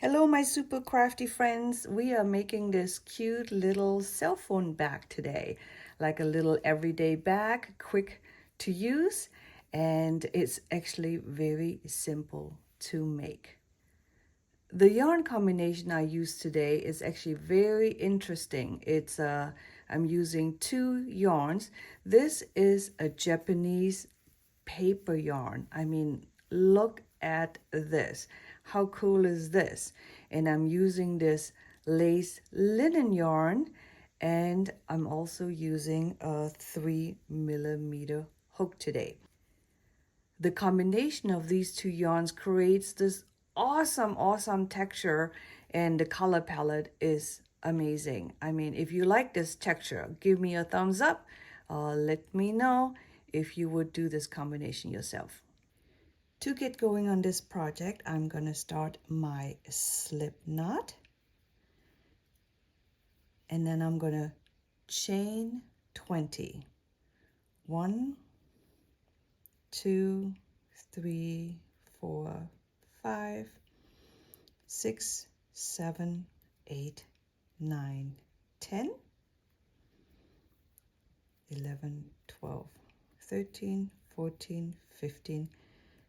Hello, my super crafty friends. We are making this cute little cell phone bag today, like a little everyday bag, quick to use, and it's actually very simple to make. The yarn combination I use today is actually very interesting. I'm using two yarns. This is a Japanese paper yarn. I mean, look at this. How cool is this? And I'm using this lace linen yarn, and I'm also using a 3mm hook today. The combination of these two yarns creates this awesome texture, and the color palette is amazing. I mean, if you like this texture, give me a thumbs up. Let me know if you would do this combination yourself. To get going on this project, I'm going to start my slip knot, and then I'm going to chain 20. 1, 2, 3, 4, 5, 6, 7, 8, 9, 10, 11, 12, 13, 14, 15,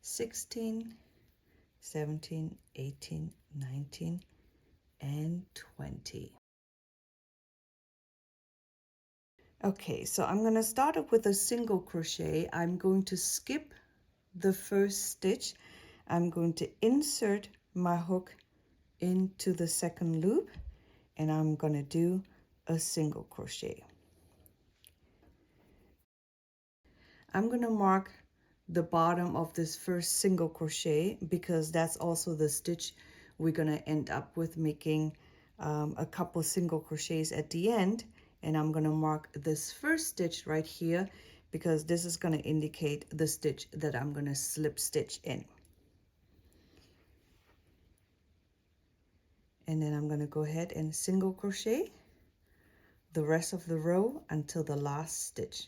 16, 17, 18, 19, and 20. Okay, so I'm going to start off with a single crochet. I'm going to skip the first stitch. I'm going to insert my hook into the second loop, and I'm going to do a single crochet. I'm going to mark the bottom of this first single crochet because that's also the stitch we're going to end up with making a couple single crochets at the end. And I'm going to mark this first stitch right here because this is going to indicate the stitch that I'm going to slip stitch in. And then I'm going to go ahead and single crochet the rest of the row until the last stitch.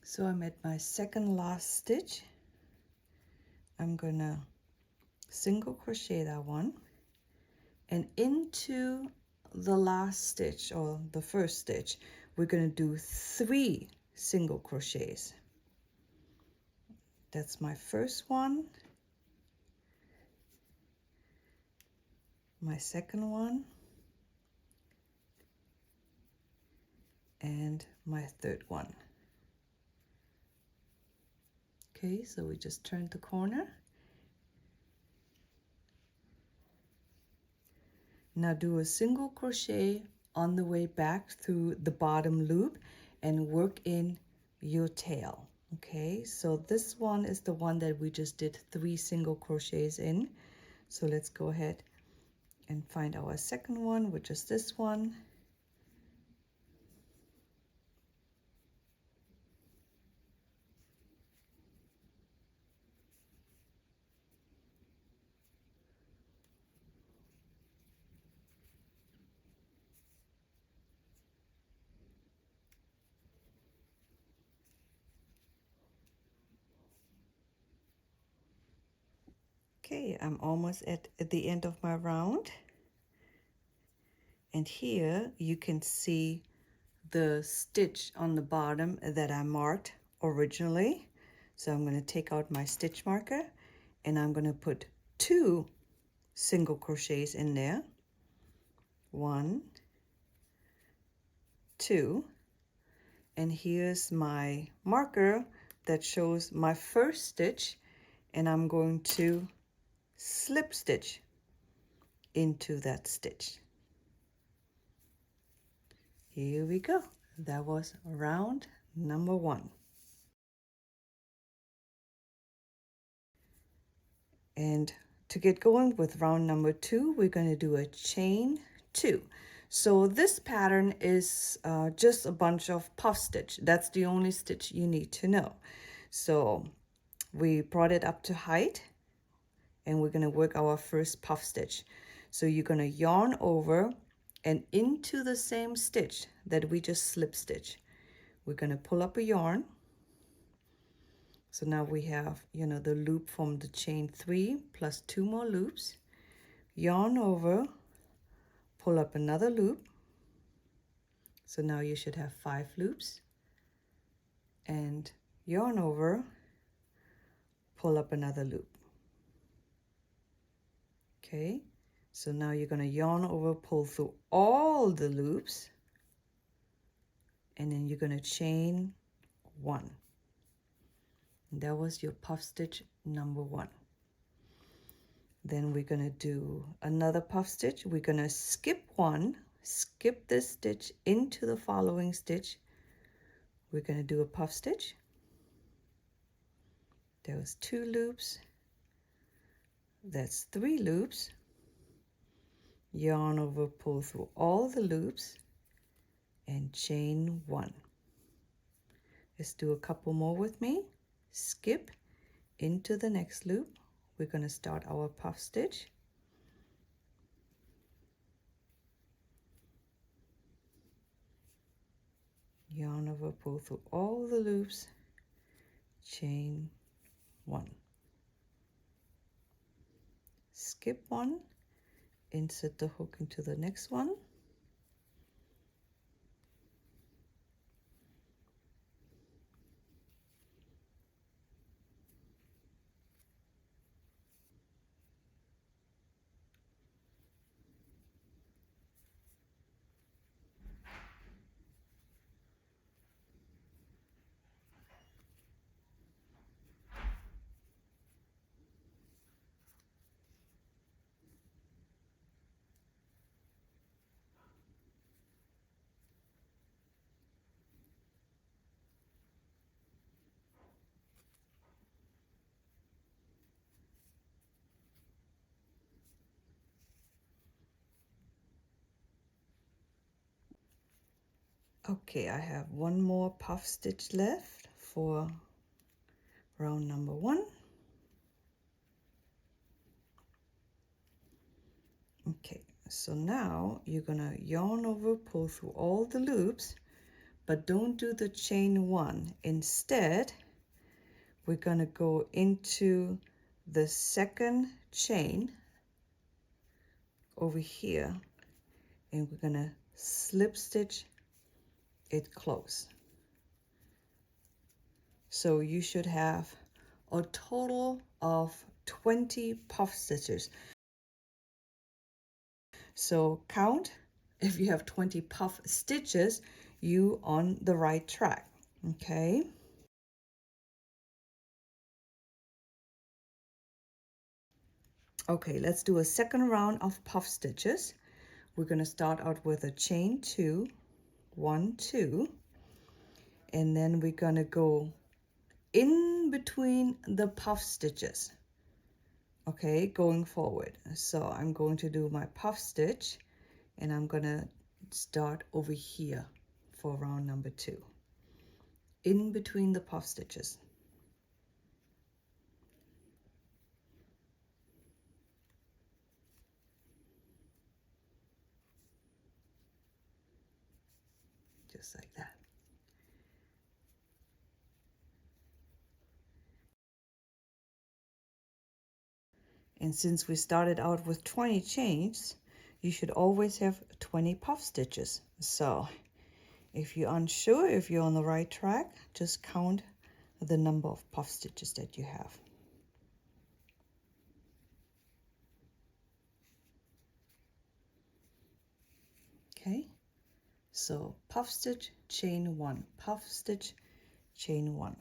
So I'm at my second last stitch. I'm gonna single crochet that one, and into the last stitch or the first stitch we're going to do 3 single crochets. That's my first one, my second one, and my third one. Okay, so we just turned the corner. Now do a single crochet on the way back through the bottom loop and work in your tail. Okay, so this one is the one that we just did 3 single crochets in. So let's go ahead and find our second one, which is this one. Okay, I'm almost at the end of my round. And here you can see the stitch on the bottom that I marked originally. So I'm going to take out my stitch marker and I'm going to put 2 single crochets in there. 1, 2. And here's my marker that shows my first stitch, and I'm going to slip stitch into that stitch. Here we go. That was round number 1. And to get going with round number 2, we're going to do a chain 2. So this pattern is just a bunch of puff stitch. That's the only stitch you need to know. So we brought it up to height, and we're going to work our first puff stitch. So you're going to yarn over and into the same stitch that we just slip stitch. We're going to pull up a yarn. So now we have, the loop from the chain 3 plus 2 more loops. Yarn over, pull up another loop. So now you should have 5 loops. And yarn over, pull up another loop. Okay, so now you're going to yarn over, pull through all the loops, and then you're going to chain 1. And that was your puff stitch number 1. Then we're going to do another puff stitch. We're going to skip 1, skip this stitch into the following stitch. We're going to do a puff stitch. There was 2 loops. That's 3 loops. Yarn over, pull through all the loops, and chain 1. Let's do a couple more with me. Skip into the next loop. We're going to start our puff stitch. Yarn over, pull through all the loops, chain 1. Skip 1, insert the hook into the next one. Okay, I have one more puff stitch left for round number 1. Okay, so now you're gonna yarn over, pull through all the loops, but don't do the chain 1. Instead, we're gonna go into the second chain over here, and we're gonna slip stitch it close. So you should have a total of 20 puff stitches. So count, if you have 20 puff stitches, you on the right track. Okay. Okay, let's do a second round of puff stitches. We're going to start out with a chain 2, 1, 2, and then we're going to go in between the puff stitches. okay, going forward. So I'm going to do my puff stitch, and I'm gonna start over here for round number 2, in between the puff stitches. Just like that. And since we started out with 20 chains, you should always have 20 puff stitches. So if you're unsure if you're on the right track, just count the number of puff stitches that you have. Okay, so puff stitch, chain 1, puff stitch, chain 1.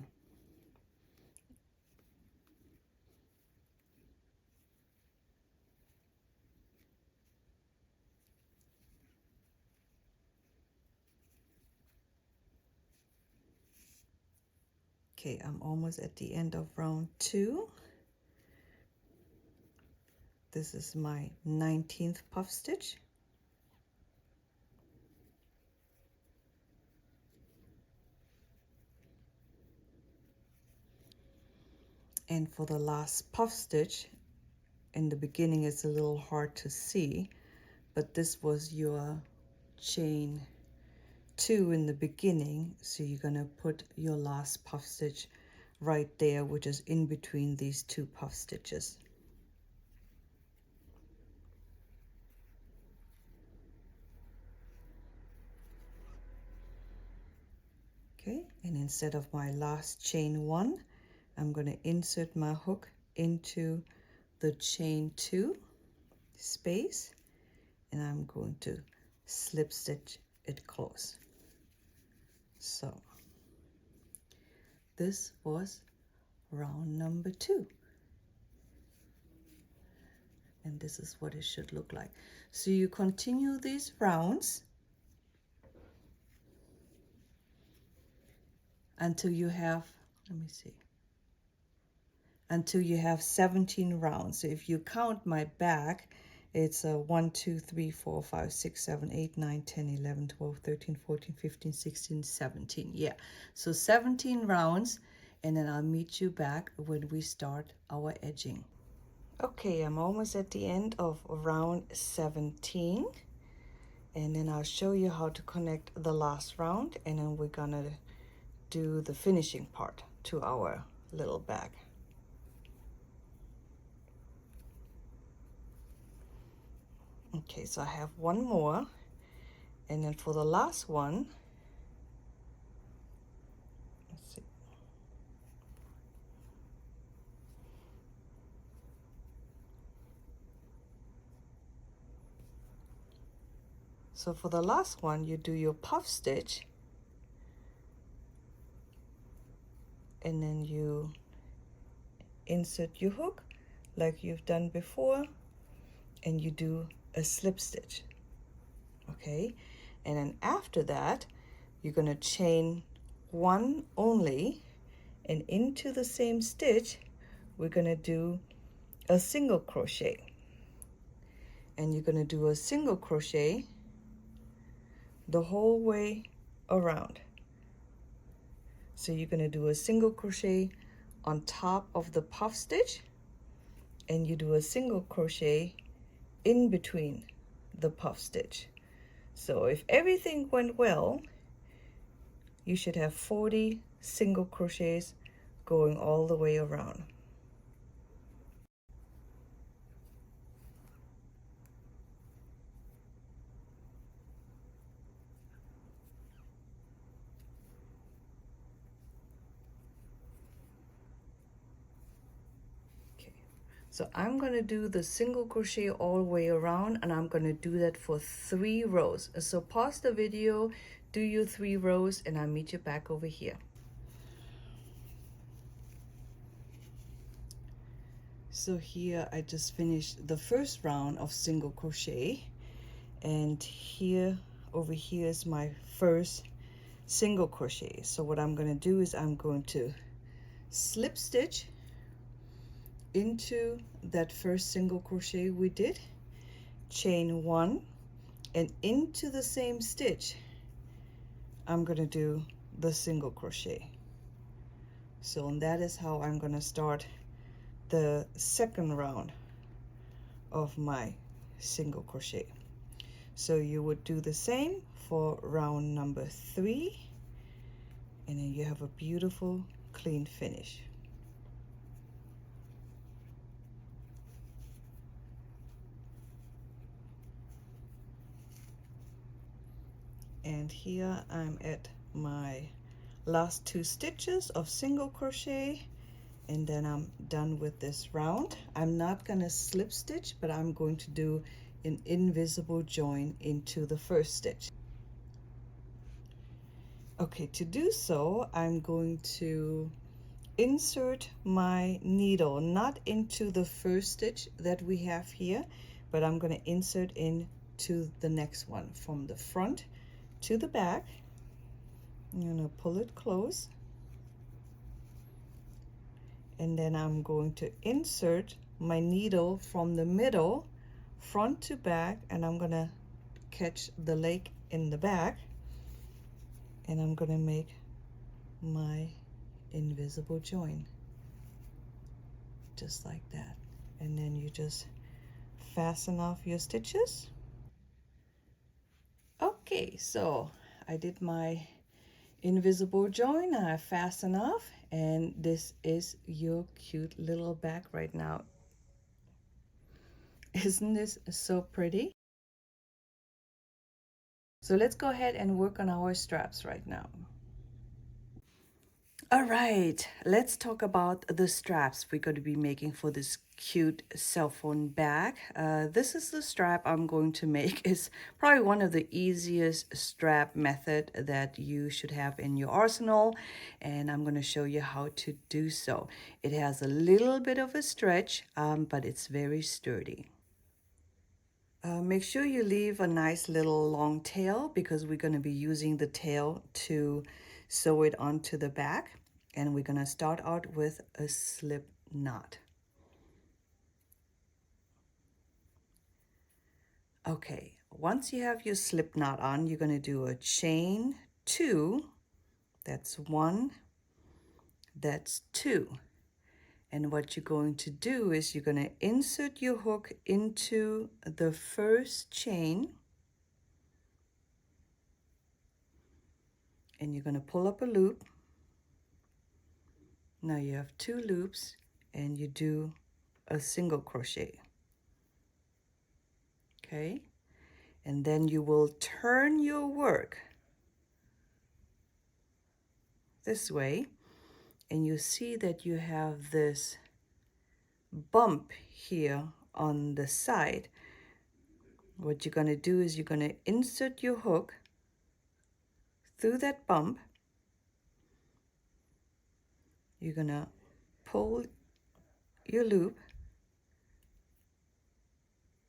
Okay, I'm almost at the end of round 2. This is my 19th puff stitch. And for the last puff stitch, in the beginning it's a little hard to see, but this was your chain 2 in the beginning, so you're gonna put your last puff stitch right there, which is in between these 2 puff stitches. Okay, and instead of my last chain 1, I'm going to insert my hook into the chain 2 space, and I'm going to slip stitch it close. So this was round number 2, and this is what it should look like. So you continue these rounds until you have, let me see, until you have 17 rounds. So if you count my back, it's 1, 2, 3, 4, 5, 6, 7, 8, 9, 10, 11, 12, 13, 14, 15, 16, 17. Yeah, so 17 rounds, and then I'll meet you back when we start our edging. Okay, I'm almost at the end of round 17, and then I'll show you how to connect the last round, and then we're gonna do the finishing part to our little bag. Okay, so I have one more, and then for the last one, let's see. So for the last one, you do your puff stitch, and then you insert your hook like you've done before, and you do a slip stitch. Okay, and then after that, you're gonna chain 1 only, and into the same stitch, we're gonna do a single crochet. And you're gonna do a single crochet the whole way around. So you're gonna do a single crochet on top of the puff stitch, and you do a single crochet in between the puff stitch. So if everything went well, you should have 40 single crochets going all the way around. So I'm going to do the single crochet all the way around, and I'm going to do that for 3 rows. So pause the video, do your 3 rows, and I'll meet you back over here. So here I just finished the first round of single crochet, and here over here is my first single crochet. So what I'm going to do is I'm going to slip stitch into that first single crochet we did, chain one, and into the same stitch I'm going to do the single crochet. So and that is how I'm going to start the second round of my single crochet. So you would do the same for round number 3, and then you have a beautiful clean finish. And here I'm at my last 2 stitches of single crochet, and then I'm done with this round. I'm not going to slip stitch, but I'm going to do an invisible join into the first stitch. Okay, to do so, I'm going to insert my needle not into the first stitch that we have here, but I'm going to insert into the next one from the front to the back. I'm going to pull it close, and then I'm going to insert my needle from the middle, front to back, and I'm going to catch the leg in the back, and I'm going to make my invisible join just like that. And then you just fasten off your stitches. Okay, so I did my invisible join, I fasten off, and this is your cute little bag right now. Isn't this so pretty? So let's go ahead and work on our straps right now. All right, let's talk about the straps we're going to be making for this cute cell phone bag. This is the strap I'm going to make. It's probably one of the easiest strap method that you should have in your arsenal, and I'm going to show you how to do so. It has a little bit of a stretch, but it's very sturdy. Make sure you leave a nice little long tail because we're going to be using the tail to sew it onto the back. And we're going to start out with a slip knot. Okay, once you have your slip knot on, you're going to do a chain 2. That's 1. That's 2. And what you're going to do is you're going to insert your hook into the first chain, and you're going to pull up a loop. Now you have 2 loops, and you do a single crochet. Okay, and then you will turn your work this way, and you see that you have this bump here on the side. What you're going to do is you're going to insert your hook through that bump. You're going to pull your loop,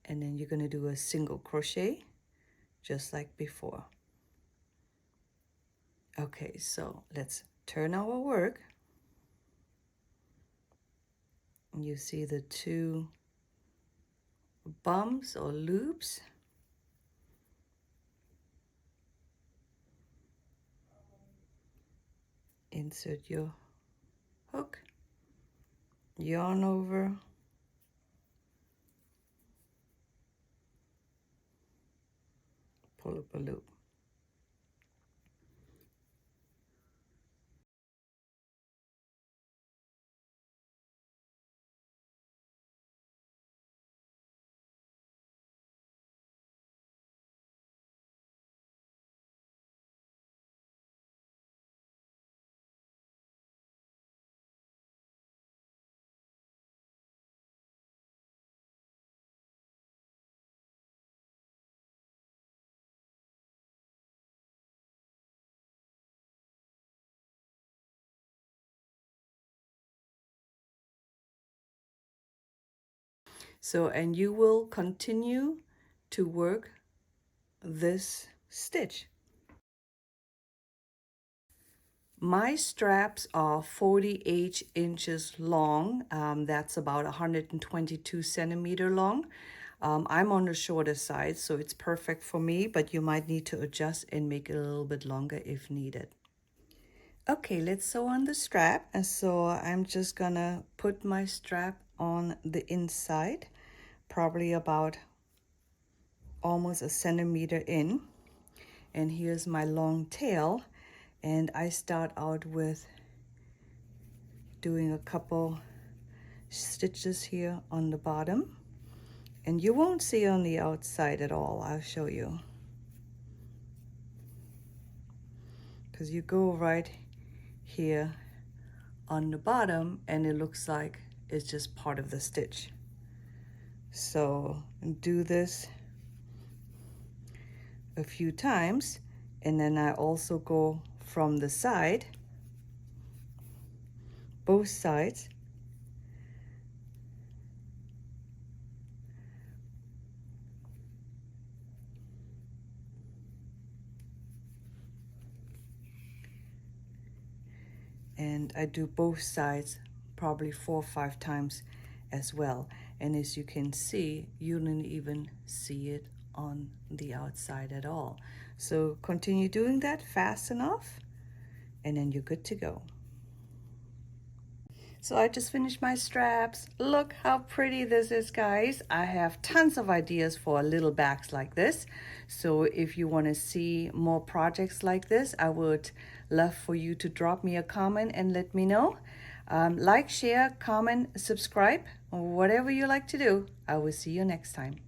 and then you're going to do a single crochet just like before. Okay, so let's turn our work. You see the 2 bumps or loops. Insert your hook, yarn over, pull up a loop. So, and you will continue to work this stitch. My straps are 48 inches long. That's about 122 centimeter long. I'm on the shorter side, so it's perfect for me, but you might need to adjust and make it a little bit longer if needed. Okay, let's sew on the strap. And so I'm just gonna put my strap on the inside, probably about almost a centimeter in. And here's my long tail. And I start out with doing a couple stitches here on the bottom. And you won't see on the outside at all. I'll show you. Because you go right here on the bottom and it looks like it's just part of the stitch. So do this a few times, and then I also go from the side, both sides, and I do both sides probably 4 or 5 times as well. And as you can see, you don't even see it on the outside at all. So continue doing that fast enough, and then you're good to go. So I just finished my straps. Look how pretty this is, guys. I have tons of ideas for little bags like this. So if you want to see more projects like this, I would love for you to drop me a comment and let me know. Like, share, comment, subscribe, whatever you like to do. I will see you next time.